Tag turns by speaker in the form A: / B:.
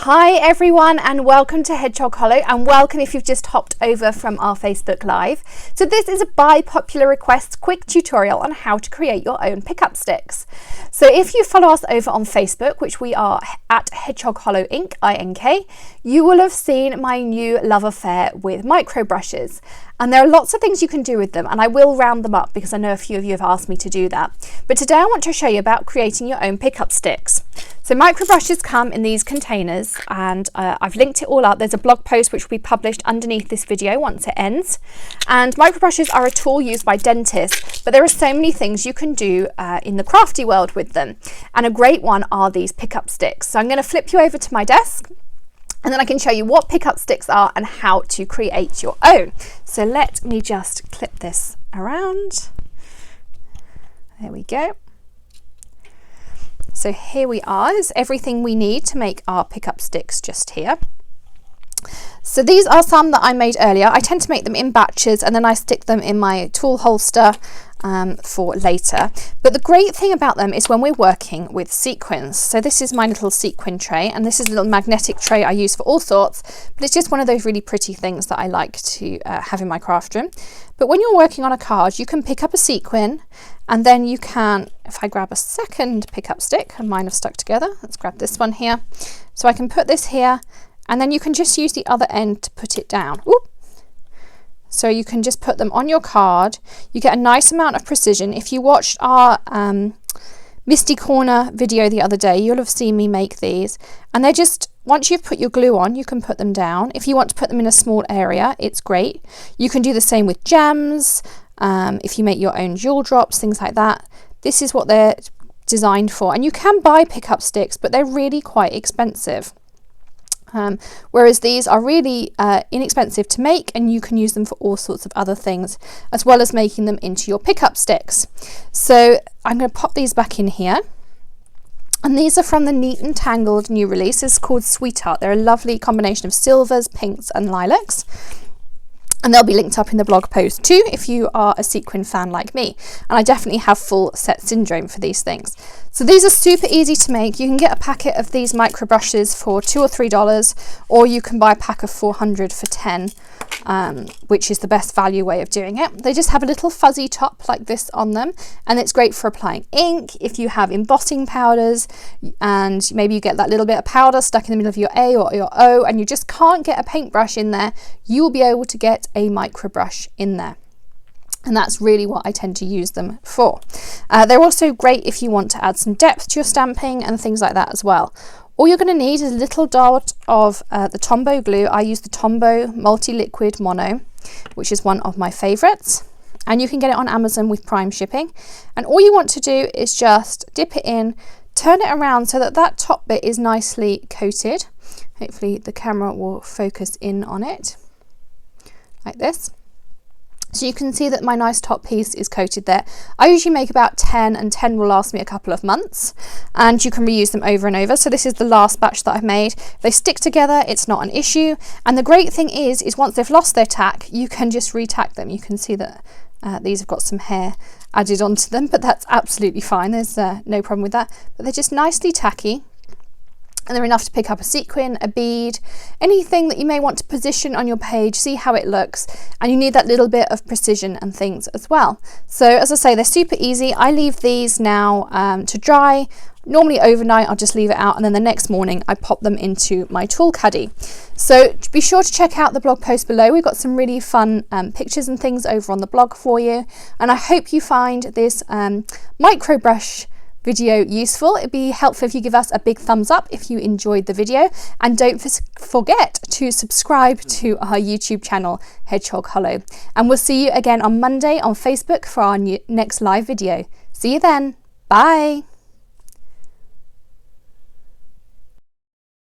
A: Hi everyone, and welcome to Hedgehog Hollow, and welcome if you've just hopped over from our Facebook Live. So this is a by popular request quick tutorial on how to create your own pickup sticks. So if you follow us over on Facebook, which we are at Hedgehog Hollow Inc, INK, you will have seen my new love affair with micro brushes. And there are lots of things you can do with them, and I will round them up because I know a few of you have asked me to do that. But today I want to show you about creating your own pickup sticks. So micro brushes come in these containers, and I've linked it all up. There's a blog post which will be published underneath this video once it ends. And micro brushes are a tool used by dentists, but there are so many things you can do in the crafty world with them. And a great one are these pickup sticks. So I'm going to flip you over to my desk, and then I can show you what pickup sticks are and how to create your own. So let me just clip this around. There we go. So here we are. There's everything we need to make our pickup sticks just here. So these are some that I made earlier. I tend to make them in batches and then I stick them in my tool holster for later. But the great thing about them is when we're working with sequins. So this is my little sequin tray, and this is a little magnetic tray I use for all sorts, but it's just one of those really pretty things that I like to have in my craft room. But when you're working on a card, you can pick up a sequin, and then you can, if I grab a second pickup stick, and mine have stuck together, let's grab this one here. So I can put this here, and then you can just use the other end to put it down. Ooh. So you can just put them on your card. You get a nice amount of precision. If you watched our Misty Corner video the other day, you'll have seen me make these. And they're just, once you've put your glue on, you can put them down. If you want to put them in a small area, it's great. You can do the same with gems, if you make your own jewel drops, things like that. This is what they're designed for. And you can buy pickup sticks, but they're really quite expensive. Whereas these are really inexpensive to make, and you can use them for all sorts of other things, as well as making them into your pickup sticks. So I'm going to pop these back in here. And these are from the Neat and Tangled new release. This is called Sweetheart. They're a lovely combination of silvers, pinks and lilacs. And they'll be linked up in the blog post too if you are a sequin fan like me. And I definitely have full set syndrome for these things. So these are super easy to make. You can get a packet of these micro brushes for $2 or $3, or you can buy a pack of 400 for 10, which is the best value way of doing it. They just have a little fuzzy top like this on them, and it's great for applying ink. If you have embossing powders and maybe you get that little bit of powder stuck in the middle of your A or your O and you just can't get a paintbrush in there, you will be able to get a micro brush in there. And that's really what I tend to use them for. They're also great if you want to add some depth to your stamping and things like that as well. All you're going to need is a little dot of the Tombow glue. I use the Tombow Multi-Liquid Mono, which is one of my favorites. And you can get it on Amazon with Prime shipping. And all you want to do is just dip it in, turn it around so that that top bit is nicely coated. Hopefully the camera will focus in on it, like this. So you can see that my nice top piece is coated there. I usually make about 10, and 10 will last me a couple of months, and you can reuse them over and over. So this is the last batch that I've made. They stick together, it's not an issue. And the great thing is once they've lost their tack, you can just re-tack them. You can see that these have got some hair added onto them, but that's absolutely fine. There's no problem with that. But they're just nicely tacky. And they're enough to pick up a sequin, a bead, anything that you may want to position on your page, see how it looks. And you need that little bit of precision and things as well. So as I say, they're super easy. I leave these now to dry. Normally overnight, I'll just leave it out, and then the next morning I pop them into my tool caddy. So be sure to check out the blog post below. We've got some really fun pictures and things over on the blog for you. And I hope you find this micro brush video useful. It'd be helpful if you give us a big thumbs up if you enjoyed the video, and don't forget to subscribe to our YouTube channel Hedgehog Hollow, and we'll see you again on Monday on Facebook for our next live video. See you then. Bye.